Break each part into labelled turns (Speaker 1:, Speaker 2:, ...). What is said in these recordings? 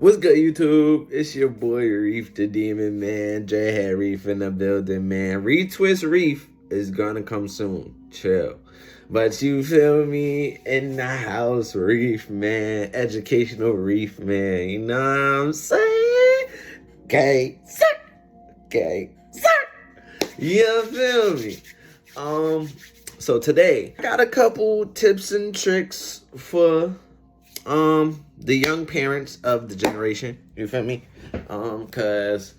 Speaker 1: What's good, YouTube? It's your boy Reef the Demon, man. J-Head Reef in the building, man. Retwist Reef is gonna come soon. Chill. But you feel me? In the house, Reef, man. Educational Reef, man. You know what I'm saying? Okay, sir. Okay, sir. You feel me? So today, I got a couple tips and tricks for the young parents of the generation. You feel me? Cause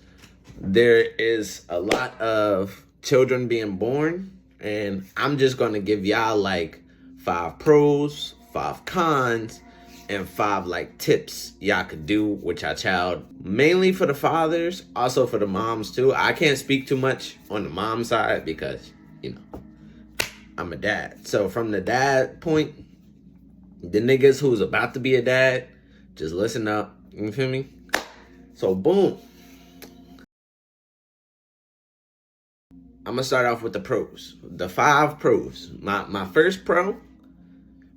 Speaker 1: there is a lot of children being born, and I'm just gonna give y'all like 5 pros, 5 cons, and 5 like tips y'all could do with your child. Mainly for the fathers, also for the moms too. I can't speak too much on the mom side because, you know, I'm a dad. So from the dad point, the niggas who's about to be a dad, just listen up. You feel me? So boom. I'm gonna start off with the pros. The 5 pros. My first pro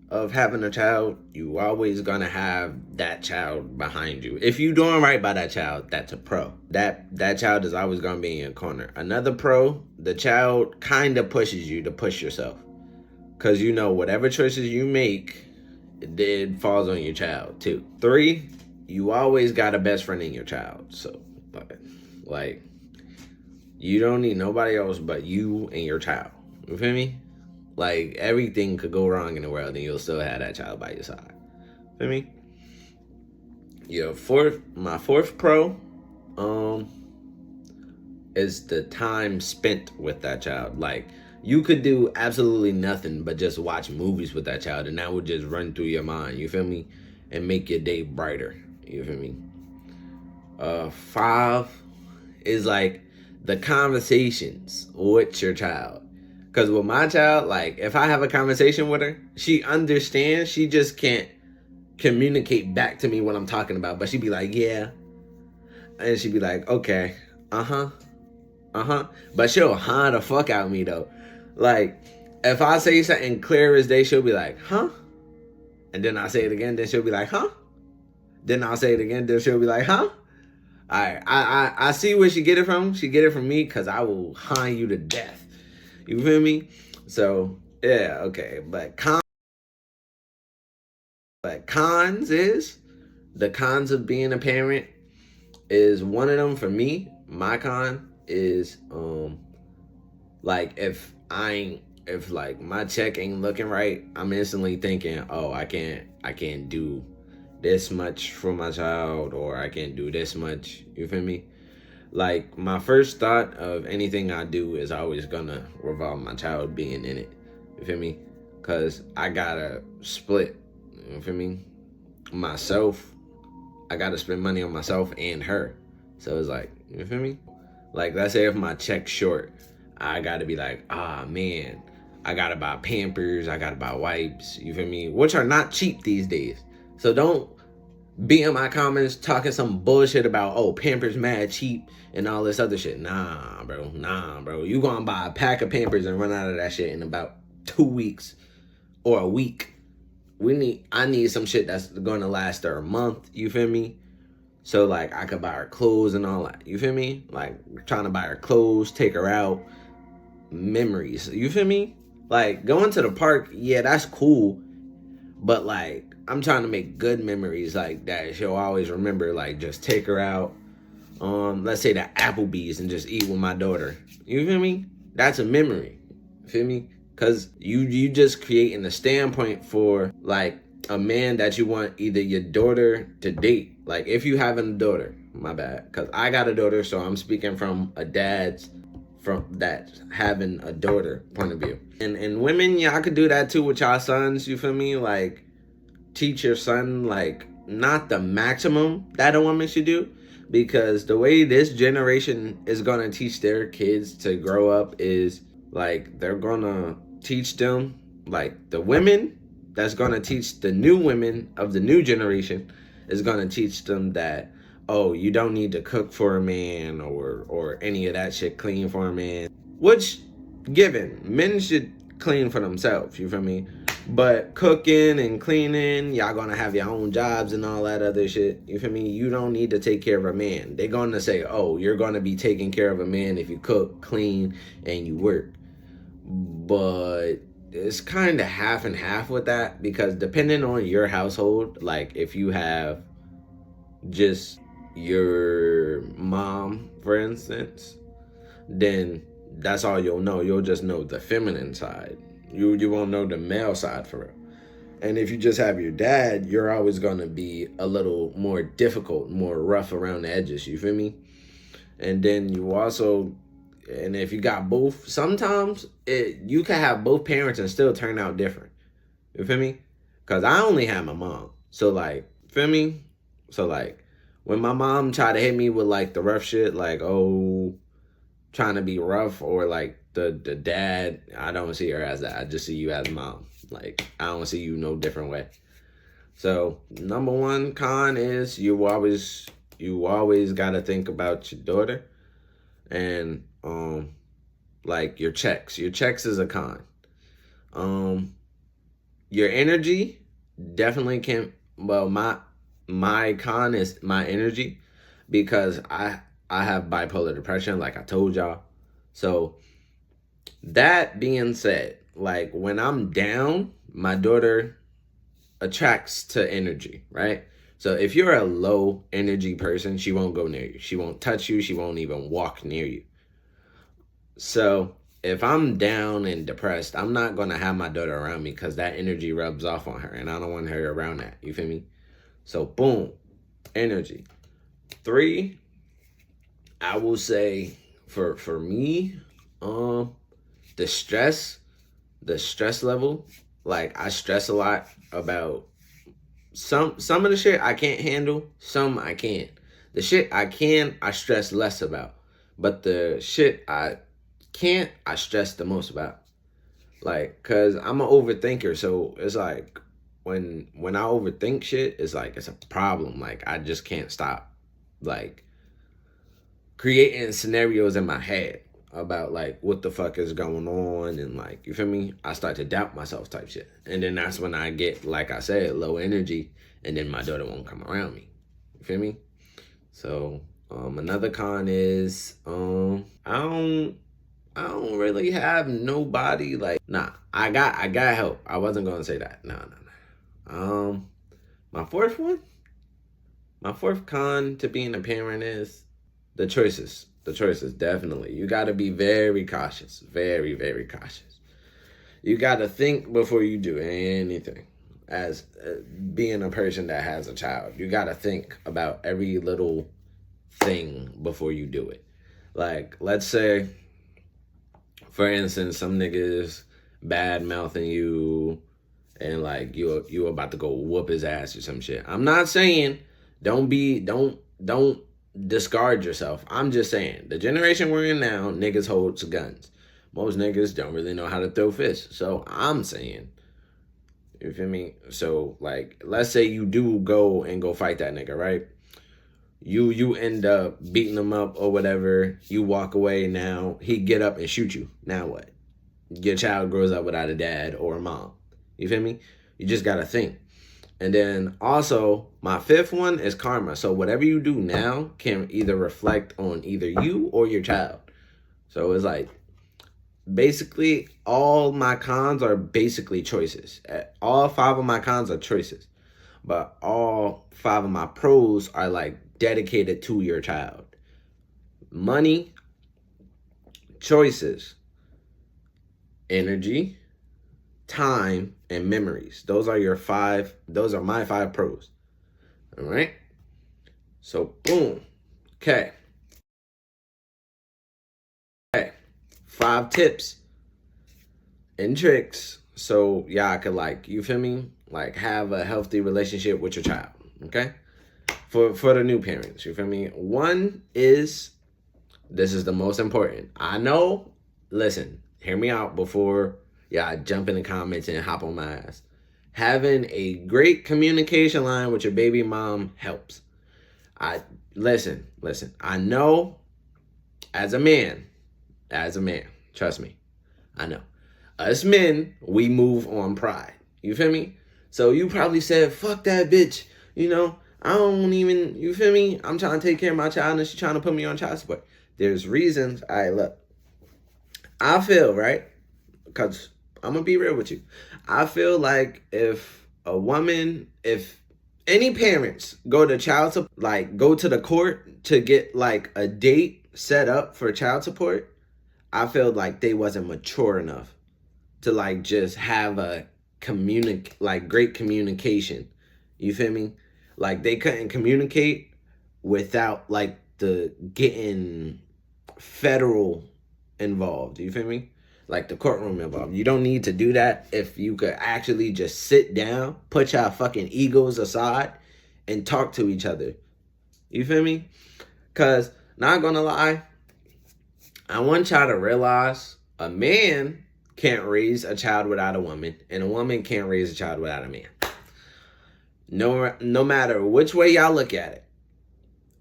Speaker 1: of having a child, you always gonna have that child behind you. If you doing right by that child, that's a pro. That child is always gonna be in your corner. Another pro, the child kind of pushes you to push yourself. Cause you know whatever choices you make, it falls on your child too. 3, you always got a best friend in your child. So like you don't need nobody else but you and your child. You feel me? Like everything could go wrong in the world and you'll still have that child by your side. Feel me? My fourth pro is the time spent with that child. Like you could do absolutely nothing but just watch movies with that child, and that would just run through your mind, you feel me? And make your day brighter, you feel me? 5 is like the conversations with your child. Because with my child, like if I have a conversation with her, she understands, she just can't communicate back to me what I'm talking about. But she'd be like, yeah. And she'd be like, okay, but she'll the fuck out of me though. Like, if I say something clear as day, she'll be like, huh? And then I say it again, then she'll be like, huh? Then I'll say it again, then she'll be like, huh? Alright, I see where she get it from. She get it from me because I will hunt you to death. You feel me? So, yeah, okay. But cons is, the cons of being a parent is one of them for me. My con is, like if like my check ain't looking right, I'm instantly thinking, oh, I can't do this much for my child, or I can't do this much. You feel me? Like my first thought of anything I do is always gonna revolve my child being in it. You feel me? Cause I gotta split. You feel me? Myself, I gotta spend money on myself and her. So it's like, you feel me? Like let's say if my check's short, I gotta be like, man, I gotta buy Pampers, I gotta buy wipes, you feel me? Which are not cheap these days. So don't be in my comments talking some bullshit about, oh, Pampers mad cheap and all this other shit. Nah, bro. You gonna buy a pack of Pampers and run out of that shit in about 2 weeks or a week. I need some shit that's gonna last her a month, you feel me? So like I could buy her clothes and all that, you feel me? Like trying to buy her clothes, take her out, memories, you feel me? Like going to the park, yeah, that's cool, but like I'm trying to make good memories like that she'll always remember. Like just take her out, let's say the Applebee's and just eat with my daughter, you feel me? That's a memory, feel me? Because you just creating a standpoint for like a man that you want either your daughter to date. Like if you having a daughter, my bad, because I got a daughter, so I'm speaking from a dad's, from that having a daughter point of view. And women, y'all could do that too with y'all sons, you feel me? Like teach your son like not the maximum that a woman should do, because the way this generation is gonna teach their kids to grow up is like they're gonna teach them, like the women that's gonna teach the new women of the new generation is gonna teach them that, oh, you don't need to cook for a man or any of that shit, clean for a man. Which, given, men should clean for themselves, you feel me? But cooking and cleaning, y'all gonna have your own jobs and all that other shit. You feel me? You don't need to take care of a man. They're gonna say, oh, you're gonna be taking care of a man if you cook, clean, and you work. But it's kind of half and half with that, because depending on your household, like if you have just your mom, for instance, then that's all you'll know. You'll just know the feminine side. You won't know the male side for real. And if you just have your dad, you're always gonna be a little more difficult, more rough around the edges. You feel me? And then you also, and if you got both, sometimes you can have both parents and still turn out different. You feel me? Cause I only had my mom, so like, feel me? So like, when my mom tried to hit me with like the rough shit, like, oh, trying to be rough, or like the dad, I don't see her as that. I just see you as mom. Like, I don't see you no different way. So number one con is you always gotta think about your daughter, and like your checks. Your checks is a con. Your energy definitely can, well, my con is my energy, because I have bipolar depression, like I told y'all. So that being said, like when I'm down, my daughter attracts to energy, right? So if you're a low energy person, she won't go near you. She won't touch you. She won't even walk near you. So if I'm down and depressed, I'm not going to have my daughter around me, because that energy rubs off on her, and I don't want her around that. You feel me? So boom, energy. 3, I will say for me, the stress level. Like I stress a lot about some of the shit I can't handle, some I can. The shit I can, I stress less about. But the shit I can't, I stress the most about. Like, cause I'm an overthinker, so it's like when I overthink shit, it's like it's a problem. Like I just can't stop like creating scenarios in my head about like what the fuck is going on, and like, you feel me? I start to doubt myself type shit. And then that's when I get, like I said, low energy, and then my daughter won't come around me. You feel me? So another con is I don't really have nobody. Like, nah, I got help. I wasn't gonna say that. No. My fourth con to being a parent is the choices. The choices, definitely. You got to be very cautious. Very, very cautious. You got to think before you do anything. As being a person that has a child, you got to think about every little thing before you do it. Like, let's say, for instance, some niggas bad mouthing you, and like you about to go whoop his ass or some shit. I'm not saying don't discard yourself. I'm just saying, the generation we're in now, niggas holds guns. Most niggas don't really know how to throw fists. So I'm saying, you feel me? So like, let's say you do go fight that nigga, right? You end up beating him up or whatever. You walk away. Now he get up and shoot you. Now what? Your child grows up without a dad or a mom. You feel me? You just gotta think. And then also, my 5th one is karma. So whatever you do now can either reflect on either you or your child. So it's like, basically, all my cons are basically choices. All 5 of my cons are choices. But all 5 of my pros are like dedicated to your child. Money, choices, energy, time, and memories. Those are my 5 pros. All right? So, boom. Okay. 5 tips and tricks so y'all could, like, you feel me? Like, have a healthy relationship with your child. Okay? For the new parents, you feel me? 1 is, this is the most important. I know, listen, hear me out before y'all jump in the comments and hop on my ass. Having a great communication line with your baby mom helps. Listen, I know as a man, trust me, I know. Us men, we move on pride. You feel me? So you probably said, fuck that bitch. You know, I don't even, you feel me? I'm trying to take care of my child and she's trying to put me on child support. There's reasons. All right, look. I feel, right? Because I'm going to be real with you. I feel like if any parents go to child support, like go to the court to get like a date set up for child support, I feel like they wasn't mature enough to like just have a great communication. You feel me? Like they couldn't communicate without like the getting federal involved. You feel me? Like the courtroom involved. You don't need to do that if you could actually just sit down, put your fucking egos aside, and talk to each other. You feel me? Cause not gonna lie, I want y'all to realize a man can't raise a child without a woman, and a woman can't raise a child without a man. No matter which way y'all look at it,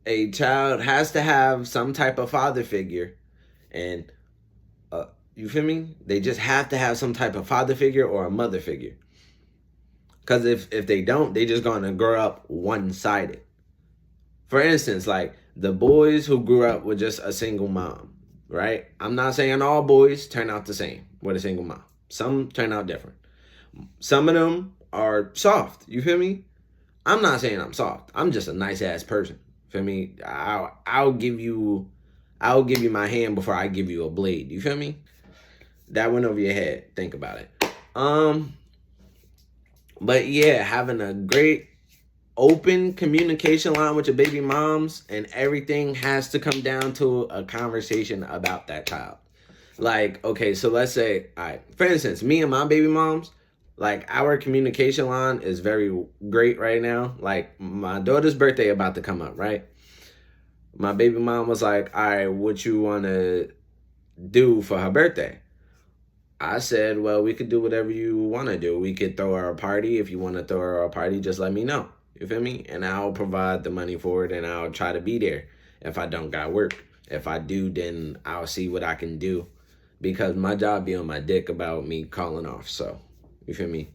Speaker 1: a child has to have some type of father figure, and you feel me? They just have to have some type of father figure or a mother figure. Because if they don't, they just gonna grow up one-sided. For instance, like the boys who grew up with just a single mom, right? I'm not saying all boys turn out the same with a single mom. Some turn out different. Some of them are soft. You feel me? I'm not saying I'm soft. I'm just a nice ass person. Feel me? I'll give you my hand before I give you a blade. You feel me? That went over your head. Think about it. But yeah, having a great open communication line with your baby moms, and everything has to come down to a conversation about that child. Like, okay, so let's say, all right, for instance, me and my baby moms, like our communication line is very great right now. Like my daughter's birthday about to come up, right? My baby mom was like, all right, what you want to do for her birthday? I said, well, we could do whatever you want to do. We could throw her a party. If you want to throw her a party, just let me know. You feel me? And I'll provide the money for it, and I'll try to be there if I don't got work. If I do, then I'll see what I can do, because my job be on my dick about me calling off. So, you feel me?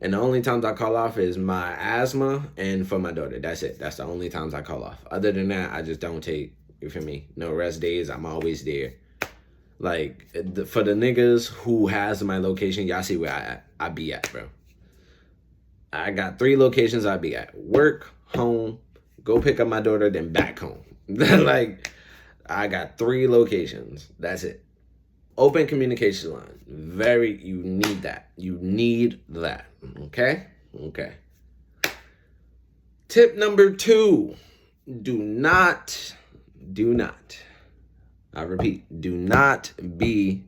Speaker 1: And the only times I call off is my asthma and for my daughter. That's it. That's the only times I call off. Other than that, I just don't take, you feel me? No rest days. I'm always there. Like, for the niggas who has my location, y'all see where I be at, bro. I got 3 locations I be at. Work, home, go pick up my daughter, then back home. Like, I got 3 locations. That's it. Open communication line. You need that. You need that. Okay? Okay. Tip number 2. Do not, I repeat, do not be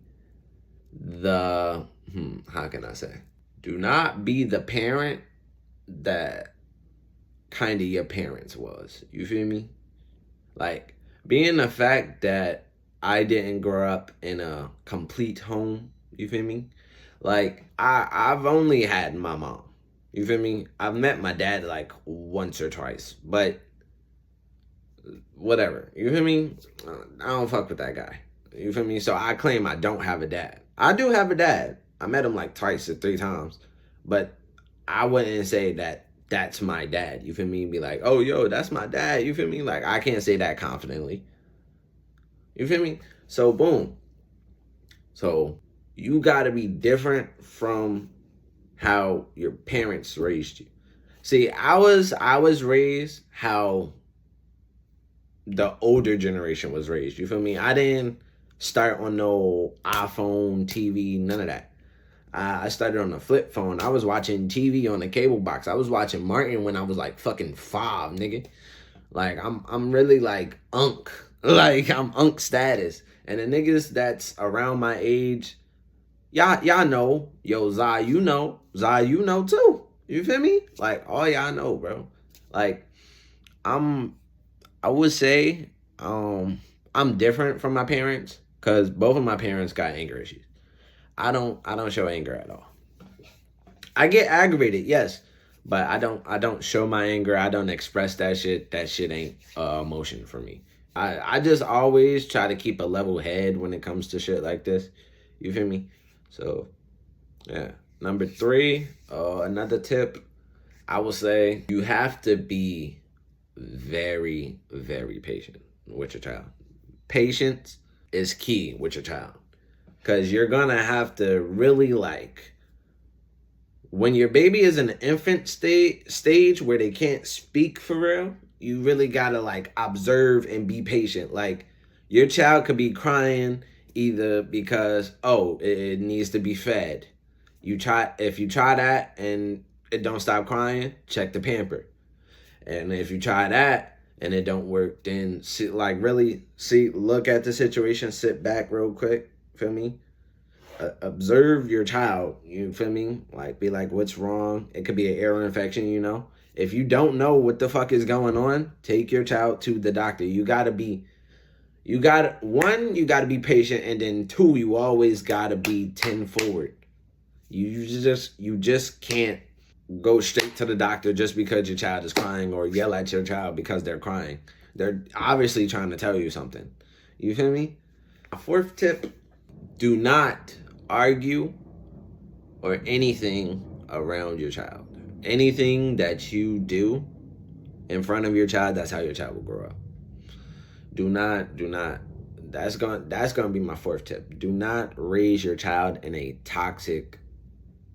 Speaker 1: the, how can I say? Do not be the parent that kind of your parents was. You feel me? Like, being the fact that I didn't grow up in a complete home, you feel me? Like, I've only had my mom. You feel me? I've met my dad like once or twice, but whatever. You feel me? I don't fuck with that guy. You feel me? So I claim I don't have a dad. I do have a dad. I met him like twice or 3 times, but I wouldn't say that that's my dad. You feel me? Be like, oh, yo, that's my dad. You feel me? Like, I can't say that confidently. You feel me? So, boom. So, you got to be different from how your parents raised you. See, I was raised how the older generation was raised. You feel me? I didn't start on no iPhone, TV, none of that. I started on a flip phone. I was watching TV on the cable box. I was watching Martin when I was like fucking 5, nigga. Like, I'm really like unk. Like, I'm unk status. And the niggas that's around my age, y'all know. Yo, Zai, you know. Zai, you know too. You feel me? Like, all y'all know, bro. Like, I would say I'm different from my parents, because both of my parents got anger issues. I don't show anger at all. I get aggravated, yes, but I don't show my anger. I don't express that shit. That shit ain't emotion for me. I just always try to keep a level head when it comes to shit like this. You feel me? So, yeah. Number three, another tip, I would say you have to be very, very patient with your child. Patience is key with your child. Because you're going to have to really like, when your baby is in the infant stage where they can't speak for real, you really got to like observe and be patient. Like, your child could be crying either because, oh, it needs to be fed. If you try that and it don't stop crying, check the pamper. And if you try that and it don't work, then look at the situation, sit back real quick, feel me? Observe your child, you feel me? Like, be like, what's wrong? It could be an ear infection, you know? If you don't know what the fuck is going on, take your child to the doctor. You gotta be patient, and then two, you always gotta be 10 forward. You just can't go straight to the doctor just because your child is crying, or yell at your child because they're crying. They're obviously trying to tell you something. You feel me? A fourth tip, do not argue or anything around your child. Anything that you do in front of your child, that's how your child will grow up. Do not. That's going to be my fourth tip. Do not raise your child in a toxic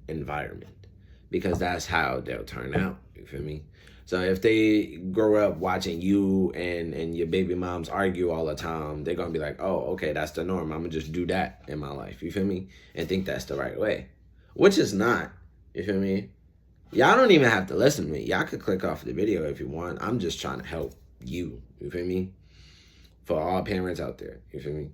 Speaker 1: environment, because that's how they'll turn out. You feel me? So if they grow up watching you and your baby moms argue all the time, they're going to be like, oh, okay, that's the norm. I'm going to just do that in my life. You feel me? And think that's the right way, which is not. You feel me? Y'all don't even have to listen to me. Y'all could click off the video if you want. I'm just trying to help you. You feel me? For all parents out there. You feel me?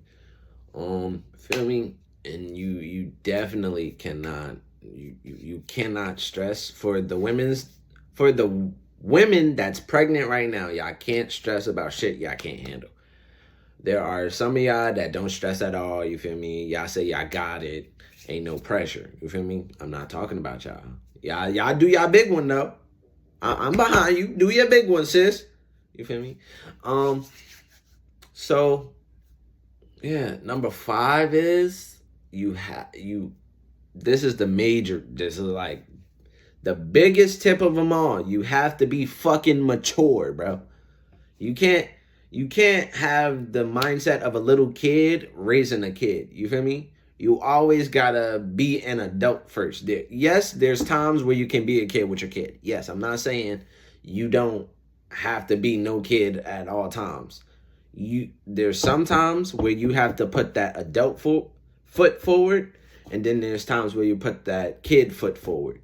Speaker 1: Feel me? And you definitely cannot, you cannot stress for the women that's pregnant right now. Y'all can't stress about shit y'all can't handle. There are some of y'all that don't stress at all. You feel me? Y'all say y'all got it. Ain't no pressure. You feel me? I'm not talking about y'all. Y'all do y'all big one though. I'm behind you. Do your big one, sis. You feel me? So yeah, number 5 is this is like the biggest tip of them all. You have to be fucking mature, bro. You can't have the mindset of a little kid raising a kid. You feel me? You always gotta be an adult first. Yes, there's times where you can be a kid with your kid. Yes, I'm not saying you don't have to be no kid at all times. There's some times where you have to put that adult foot forward, and then there's times where you put that kid foot forward.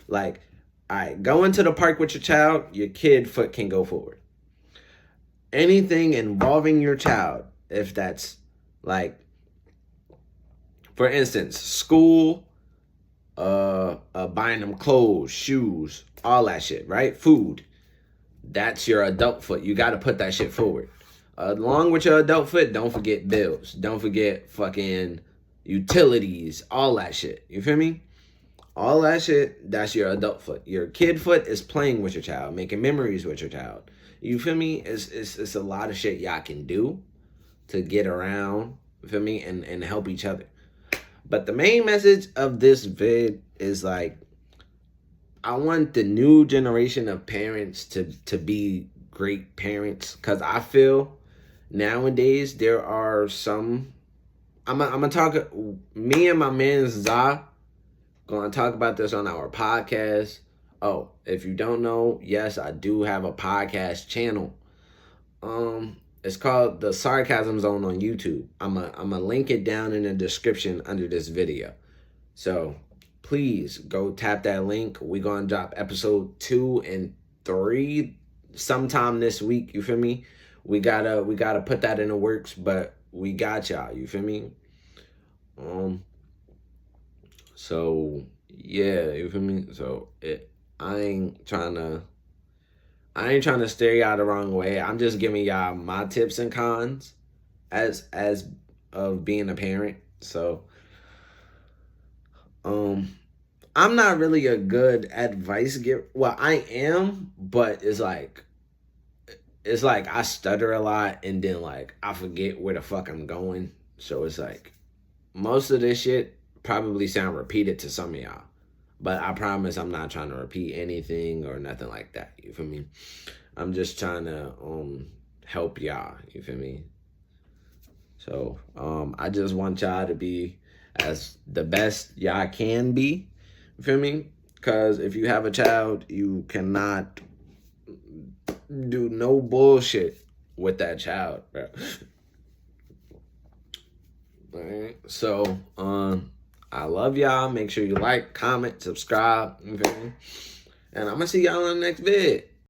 Speaker 1: Like, all right, go into the park with your child, your kid foot can go forward. Anything involving your child, if that's like, for instance, school, buying them clothes, shoes, all that shit, right? Food. That's your adult foot. You got to put that shit forward. Along with your adult foot, don't forget bills. Don't forget fucking utilities, all that shit. You feel me? All that shit, that's your adult foot. Your kid foot is playing with your child, making memories with your child. You feel me? It's a lot of shit y'all can do to get around, you feel me, and help each other. But the main message of this vid is like, I want the new generation of parents to be great parents, because I feel nowadays there are some, I'm gonna talk, me and my man Za gonna talk about this on our podcast. Oh, if you don't know, yes, I do have a podcast channel. It's called The Sarcasm Zone on YouTube. I'm a link it down in the description under this video. So please go tap that link. We're gonna drop episode 2 and 3 sometime this week. You feel me? We gotta put that in the works, but we got y'all. You feel me? So yeah, you feel me? So I ain't trying to steer y'all the wrong way. I'm just giving y'all my tips and cons as of being a parent. So I'm not really a good advice giver. Well, I am, but it's like I stutter a lot, and then like I forget where the fuck I'm going. So it's like most of this shit probably sound repeated to some of y'all. But I promise I'm not trying to repeat anything or nothing like that. You feel me? I'm just trying to help y'all. You feel me? So I just want y'all to be as the best y'all can be. You feel me? Because if you have a child, you cannot do no bullshit with that child, bro. All right. So I love y'all. Make sure you like, comment, subscribe. You feel me? And I'm gonna see y'all in the next vid.